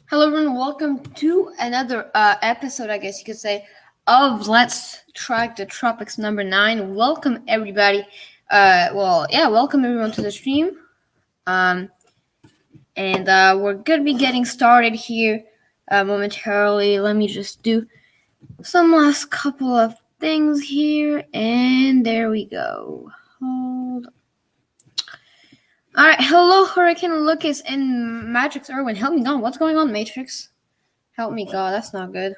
Hello, everyone. Welcome to another episode, I guess you could say, of Let's Track the Tropics number 9. Welcome, everybody. Welcome everyone to the stream. And we're going to be getting started here momentarily. Let me just do some last couple of things here, and there we go. Hold on. All right, hello, Hurricane Lucas and Matrix Irwin. Help me, God. What's going on, Matrix? Help me, God. That's not good.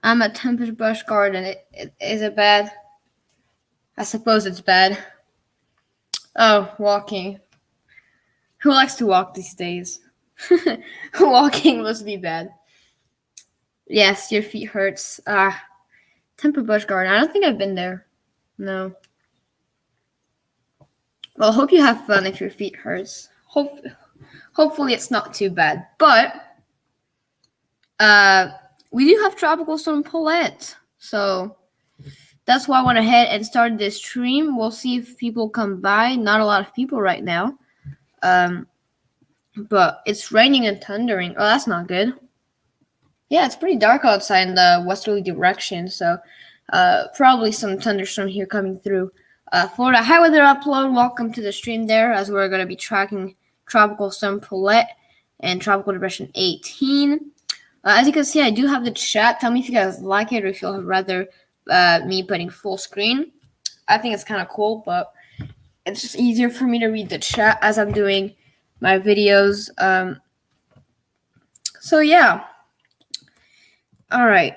I'm a Tempest Bush Garden. Is it bad? I suppose it's bad. Oh, walking. Who likes to walk these days? Walking must be bad. Yes, your feet hurts. Temper Bush Garden. I don't think I've been there. No. Well, hope you have fun if your feet hurts. Hopefully it's not too bad. But we do have Tropical Storm Paulette. So that's why I went ahead and started this stream. We'll see if people come by. Not a lot of people right now. But it's raining and thundering. Oh, that's not good. Yeah, it's pretty dark outside in the westerly direction. So probably some thunderstorm here coming through. Florida High Weather Upload, welcome to the stream there, as we're going to be tracking Tropical Storm Paulette and Tropical Depression 18. As you can see, I do have the chat. Tell me if you guys like it or if you'll rather me putting full screen. I think it's kind of cool, but it's just easier for me to read the chat as I'm doing my videos. So yeah. All right.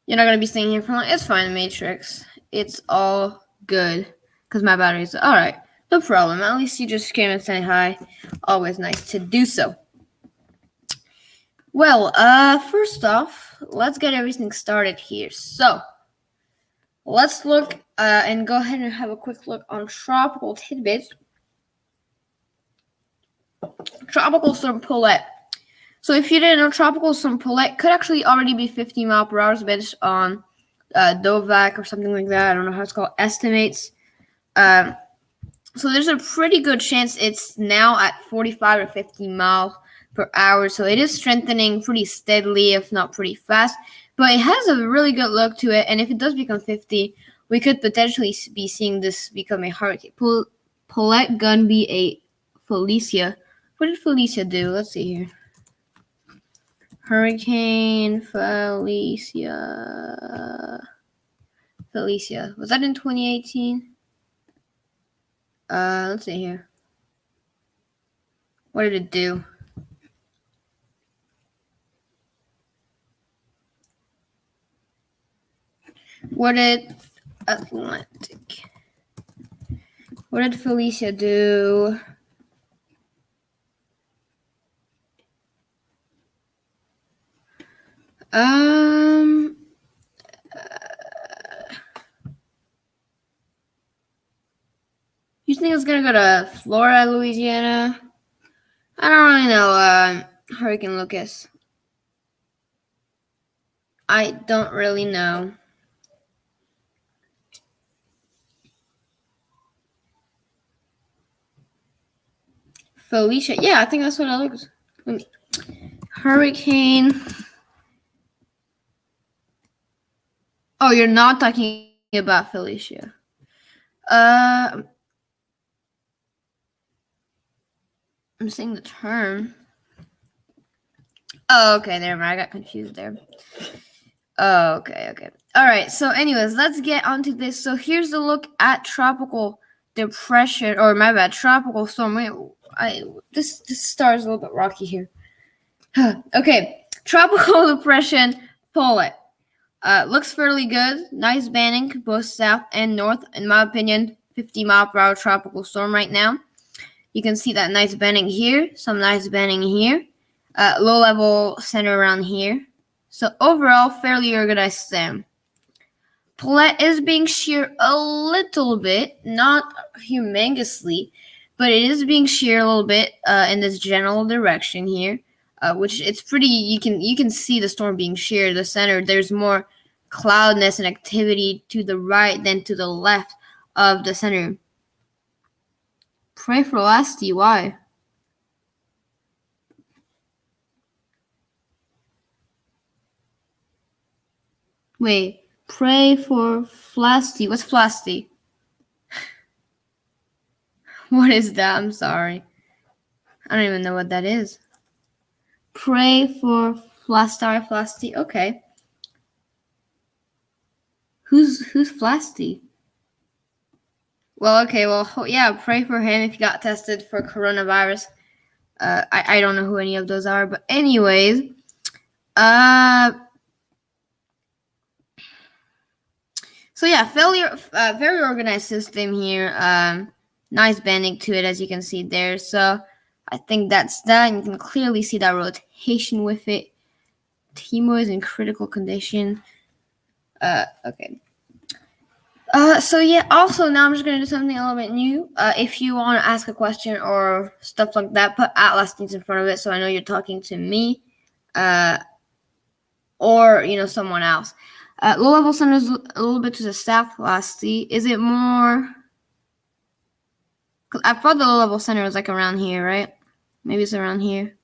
You're not going to be staying here for long. It's fine, Matrix. It's all good. Because my battery's... Alright. No problem. At least you just came and said hi. Always nice to do so. Well, first off, let's get everything started here. So, let's look and go ahead and have a quick look on tropical tidbits. Tropical Storm Paulette. So if you didn't know, Tropical Storm Paulette could actually already be 50 mile per hour based on Dovac or something like that. I don't know how it's called. Estimates. So there's a pretty good chance it's now at 45 or 50 miles per hour. So it is strengthening pretty steadily, if not pretty fast. But it has a really good look to it. And if it does become 50, we could potentially be seeing this become a hurricane. Paulette gonna be a Felicia. What did Felicia do? Let's see here. Hurricane Felicia. Was that in 2018? Let's see here. What did it do? What did Felicia do? You think it's gonna go to Florida, Louisiana? I don't really know, Hurricane Lucas. I don't really know. Felicia, yeah, I think that's what it looks. Hurricane. Oh, you're not talking about Felicia. I'm saying the term. Oh, okay, there. I got confused there. Oh, okay. All right. So, anyways, let's get onto this. So, here's the look at tropical depression, or my bad, tropical storm. Wait, this star is a little bit rocky here. Okay, tropical depression, Paulette. Looks fairly good. Nice banding, both south and north. In my opinion, 50 mile per hour tropical storm right now. You can see that nice banding here, some nice banding here. Low level center around here. So overall, fairly organized stem. Paulette is being sheared a little bit, not humongously, but it is being sheared a little bit in this general direction here. Which it's pretty, you can see the storm being sheared. The center, there's more cloudness and activity to the right than to the left of the center. Pray for Lasty. Why? Wait. Pray for Flasty. What's Flasty? What is that? I'm sorry. I don't even know what that is. Pray for Flasty. Okay. Who's Flasty? Well, okay. Well, yeah. Pray for him if he got tested for coronavirus. I don't know who any of those are, but anyways, so yeah, very organized system here. Nice bending to it, as you can see there. So I think that's that. You can clearly see that rotation with it. Timo is in critical condition. Okay. So yeah, also now I'm just gonna do something a little bit new. If you want to ask a question or stuff like that, put @lastings in front of it so I know you're talking to me, or someone else. Low level center is a little bit to the south, Lasty. Is it more? Cause I thought the low level center was like around here, right? Maybe it's around here.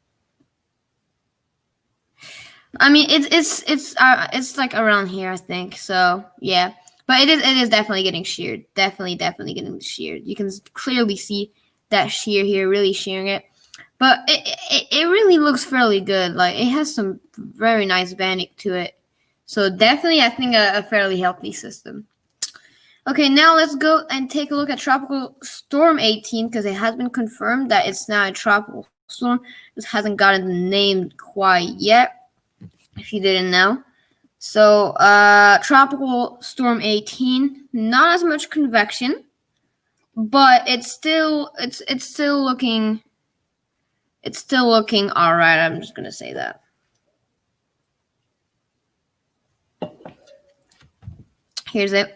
I mean, it's like around here, I think. So yeah. But it is definitely getting sheared. Definitely getting sheared. You can clearly see that shear here, really shearing it. But it really looks fairly good. Like, it has some very nice banding to it. So definitely, I think a fairly healthy system. Okay, now let's go and take a look at Tropical Storm 18, because it has been confirmed that it's now a tropical storm. This hasn't gotten named quite yet, if you didn't know. So, Tropical Storm 18, not as much convection, but it's still looking all right. I'm just gonna say that. Here's it.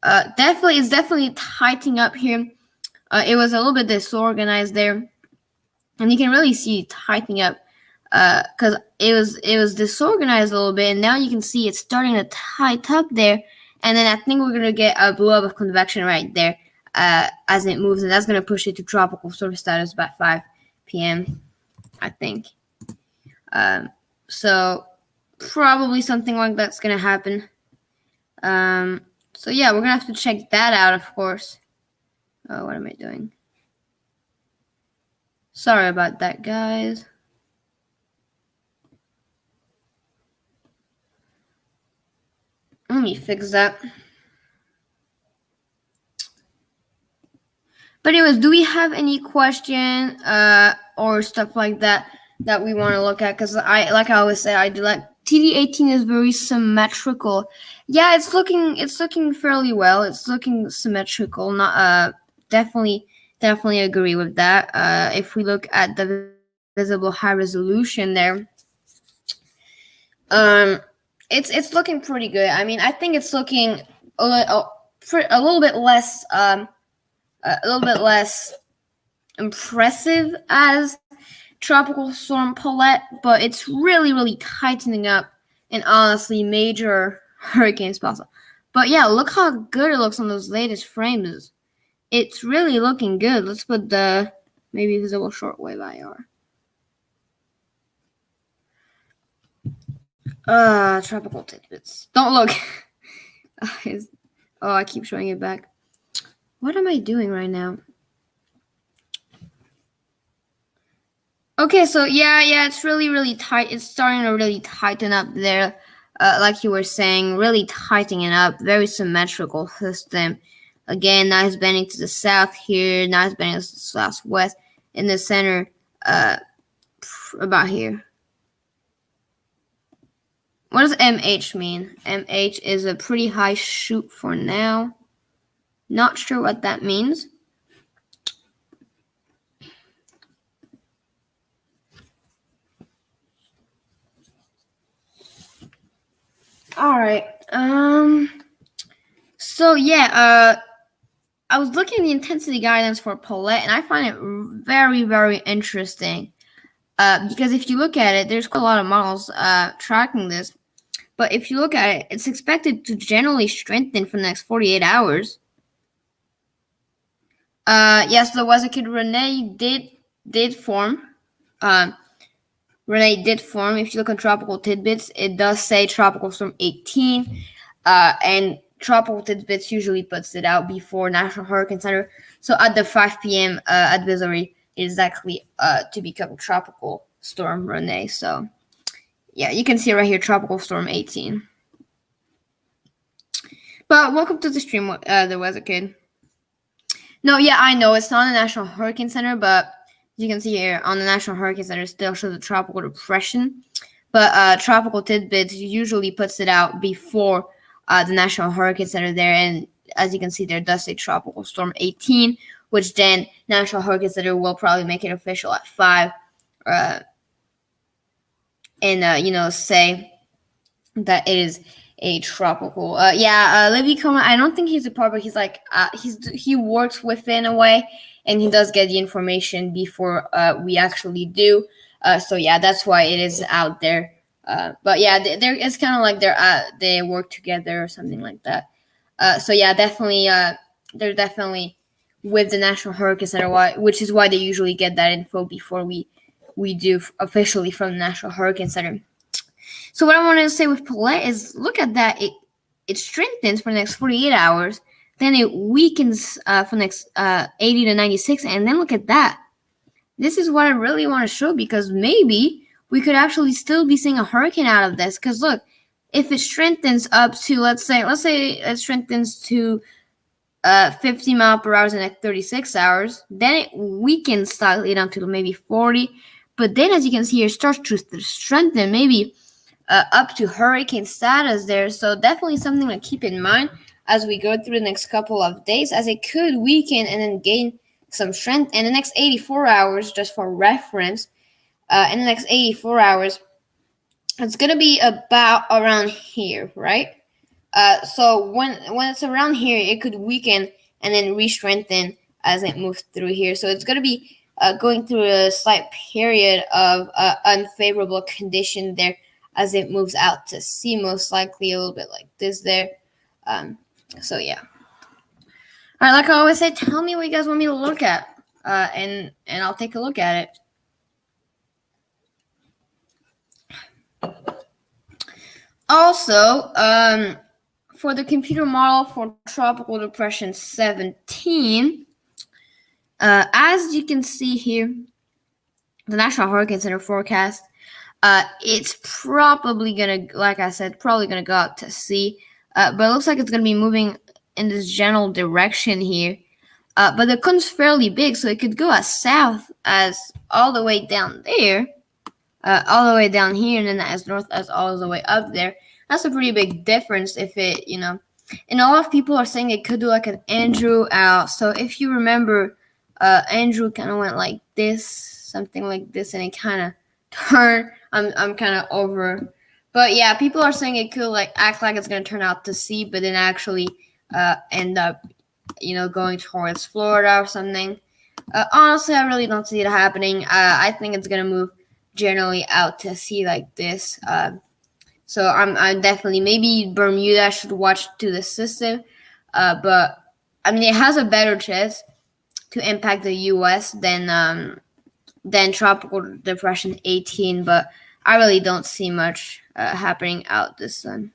It's definitely tightening up here. It was a little bit disorganized there, and you can really see it tightening up. Because it was disorganized a little bit, and now you can see it's starting to tight up there, and then I think we're gonna get a blow up of convection right there as it moves, and that's gonna push it to tropical storm status by 5 p.m. I think. So probably something like that's gonna happen. So yeah, we're gonna have to check that out, of course. Oh, what am I doing? Sorry about that, guys. Let me fix that. But anyways, do we have any question or stuff like that we want to look at? Because I always say, I do like TD18 is very symmetrical. Yeah, it's looking fairly well. It's looking symmetrical. Not definitely agree with that. If we look at the visible high resolution there, it's looking pretty good. I mean, I think it's looking a little bit less impressive as Tropical Storm Paulette, but it's really tightening up, and honestly, major hurricanes possible. But yeah, look how good it looks on those latest frames. It's really looking good. Let's put the maybe visible shortwave IR. Tropical tidbits. Don't look. Oh, I keep showing it back. What am I doing right now? Okay, so yeah, it's really tight. It's starting to really tighten up there. Like you were saying, really tightening up. Very symmetrical system. Again, nice bending to the south here. Nice bending to the southwest. In the center, about here. What does MH mean? MH is a pretty high shoot for now. Not sure what that means. All right. So yeah, I was looking at the intensity guidance for Paulette, and I find it very interesting. Because if you look at it, there's quite a lot of models tracking this. But if you look at it, it's expected to generally strengthen for the next 48 hours. Yes, the weather kid Rene did form. Rene did form. If you look at tropical tidbits, it does say tropical storm 18, and tropical tidbits usually puts it out before National Hurricane Center. So at the 5 p.m. Advisory, it is actually to become tropical storm Rene. So yeah, you can see right here, tropical storm 18. But welcome to the stream, the weather kid. No, yeah, I know it's not the National Hurricane Center, but you can see here on the National Hurricane Center still shows a tropical depression. But tropical tidbits usually puts it out before the National Hurricane Center there, and as you can see, there does say tropical storm 18, which then National Hurricane Center will probably make it official at 5, and say that it is a tropical. Libby Coleman. I don't think he's a part, but he's like he works within a way, and he does get the information before we actually do. So yeah, that's why it is out there. But yeah, it's kind of like they work together or something like that. So yeah, definitely, they're definitely with the National Hurricane Center, which is why they usually get that info before we do officially from the National Hurricane Center. So what I wanted to say with Paulette is, look at that. It strengthens for the next 48 hours. Then it weakens for the next 80 to 96. And then look at that. This is what I really want to show, because maybe we could actually still be seeing a hurricane out of this. Because look, if it strengthens up to, let's say it strengthens to 50 miles per hour in the next 36 hours, then it weakens slightly down to maybe 40. But then, as you can see here, it starts to strengthen maybe up to hurricane status there. So definitely something to keep in mind as we go through the next couple of days, as it could weaken and then gain some strength in the next 84 hours. Just for reference, in the next 84 hours, it's going to be about around here, right? So when it's around here, it could weaken and then re-strengthen as it moves through here. So it's going to be going through a slight period of unfavorable condition there as it moves out to sea, most likely a little bit like this there. So yeah. All right, like I always say, tell me what you guys want me to look at, and I'll take a look at it. Also, for the computer model for Tropical Depression 17, as you can see here, the National Hurricane Center forecast, it's probably going to, like I said, probably going to go out to sea. But it looks like it's going to be moving in this general direction here. But the cone's fairly big, so it could go as south as all the way down there, all the way down here, and then as north as all the way up there. That's a pretty big difference if it, and a lot of people are saying it could do like an Andrew out. So if you remember, Andrew kind of went like this, something like this, and it kind of turned. I'm kind of over. But yeah, people are saying it could like act like it's going to turn out to sea, but then actually end up, going towards Florida or something. Honestly, I really don't see it happening. I think it's going to move generally out to sea like this. So I'm definitely, maybe Bermuda should watch to the system. But I mean, it has a better chance to impact the U.S. than Tropical Depression 18, but I really don't see much happening out this sun.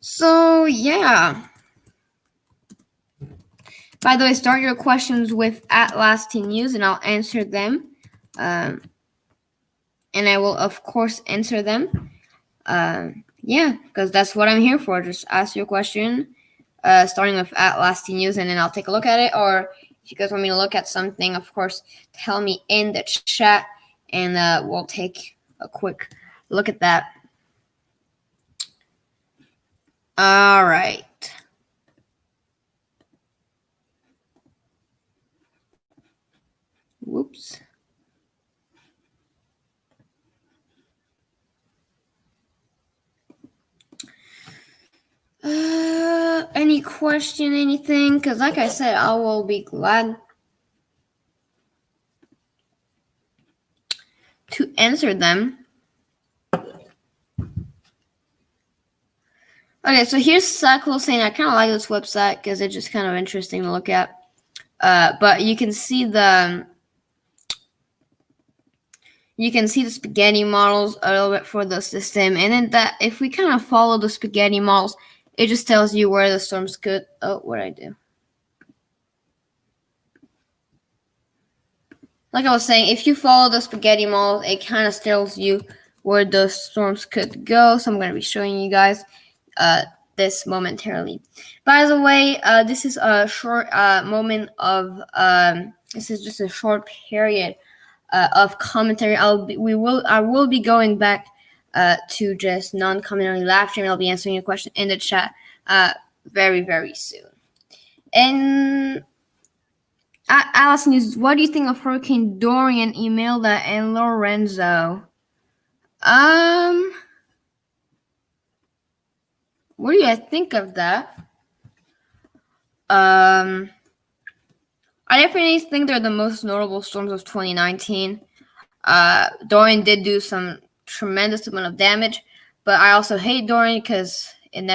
So yeah. By the way, start your questions with @LastTNews, and I'll answer them. And I will, of course, answer them. Yeah, because that's what I'm here for. Just ask your question, starting with @LastTNews, and then I'll take a look at it. Or if you guys want me to look at something, of course, tell me in the chat, and we'll take a quick look at that. All right. Whoops. Any question, anything? Because like I said, I will be glad to answer them. Okay, so here's Cyclosane. I kind of like this website because it's just kind of interesting to look at. But you can see the spaghetti models a little bit for the system, and then that if we kind of follow the spaghetti models, it just tells you where the storms could. Oh, what did I do? Like I was saying, if you follow the spaghetti model, it kind of tells you where the storms could go. So I'm going to be showing you guys this momentarily. By the way, this is a short moment of this is just a short period of commentary. I will be going back to just non-commentary live stream. I'll be answering your question in the chat very, very soon. And Allison is, what do you think of Hurricane Dorian, Imelda, and Lorenzo? What do you think of that? I definitely think they're the most notable storms of 2019. Dorian did do some tremendous amount of damage, but I also hate Dorian because it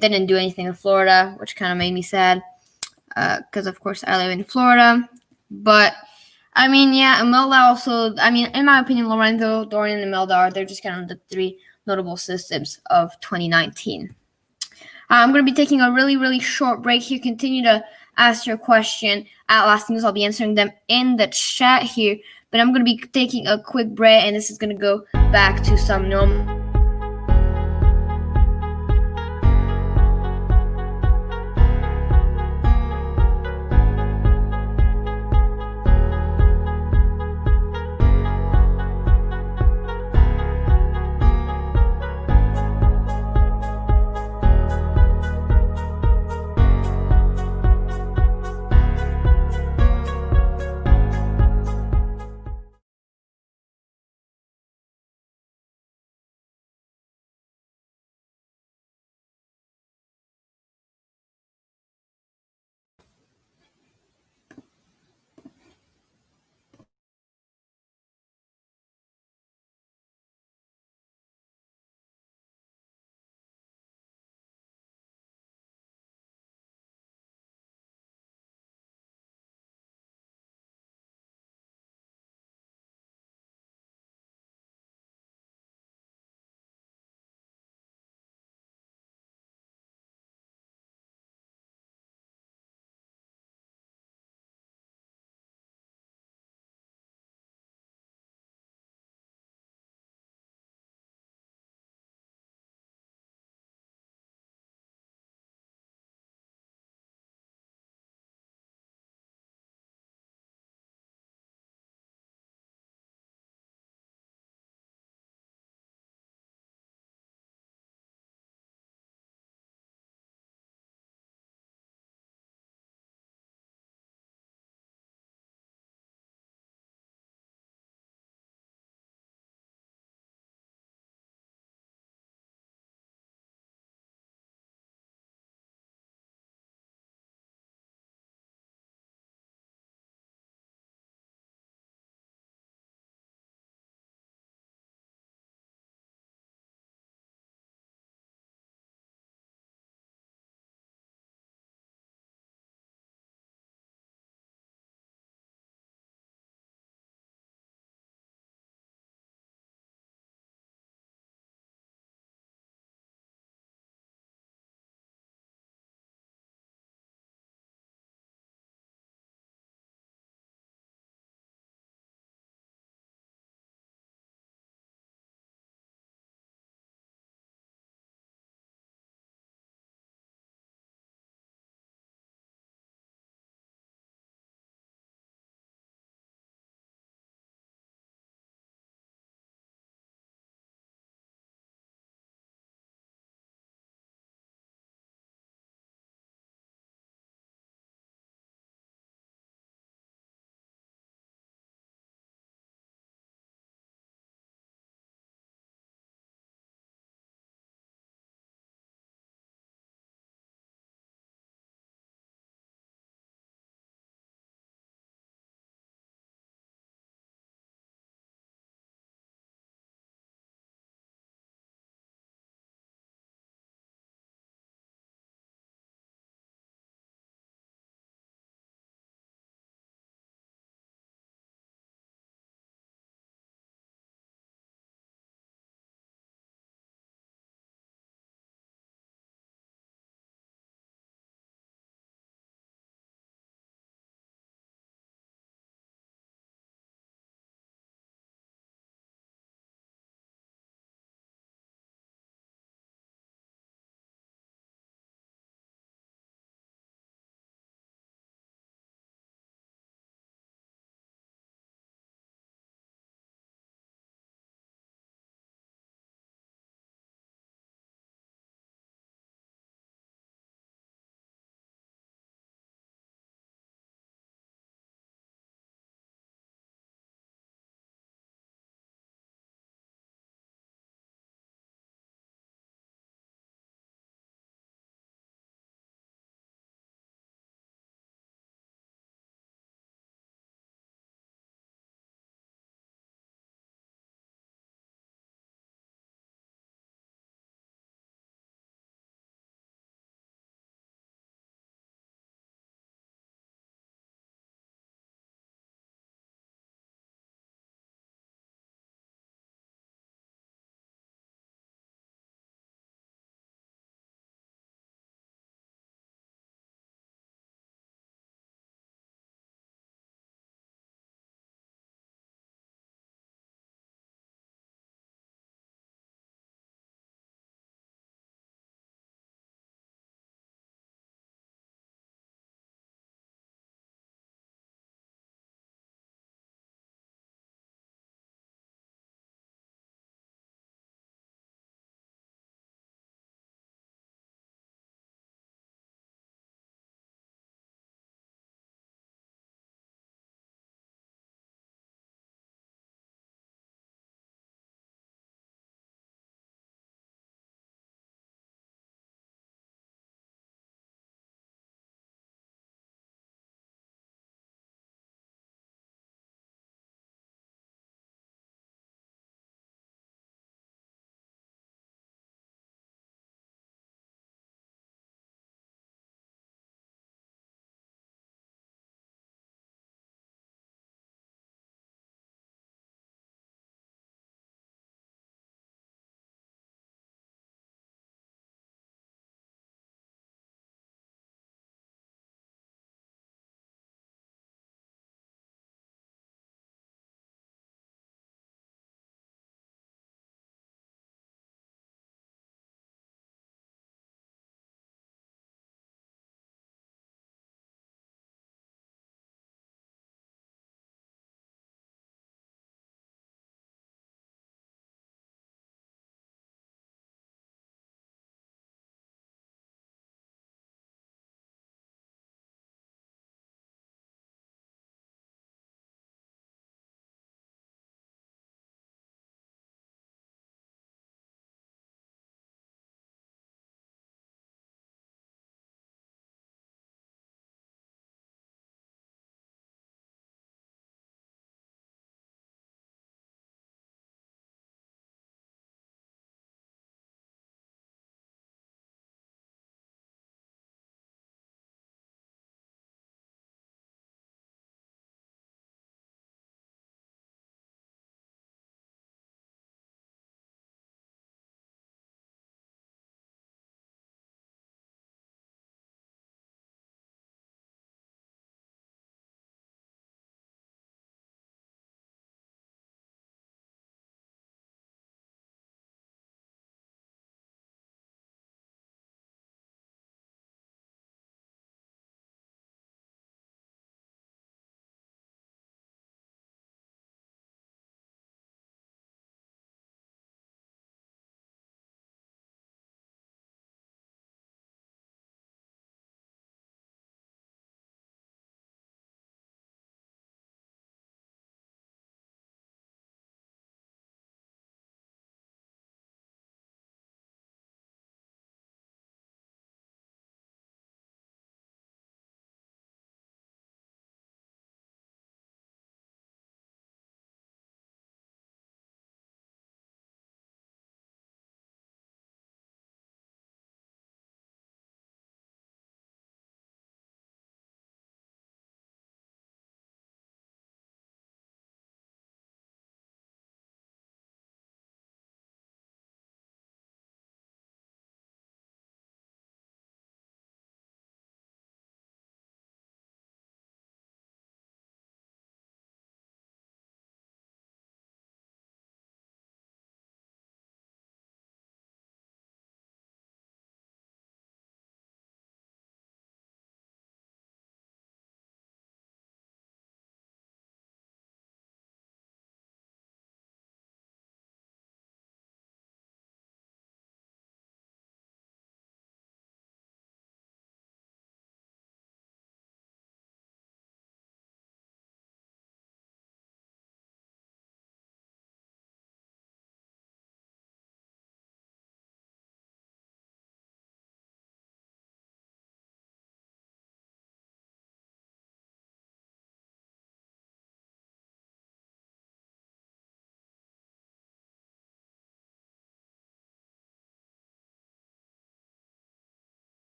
didn't do anything in Florida, which kind of made me sad. Because of course I live in Florida, but I mean, yeah, Imelda also. I mean, in my opinion, Lorenzo, Dorian, and Imelda they're just kind of the three notable systems of 2019. I'm going to be taking a really, really short break here. Continue to ask your question at Last News. I'll be answering them in the chat here, but I'm going to be taking a quick break, and this is going to go back to some normal.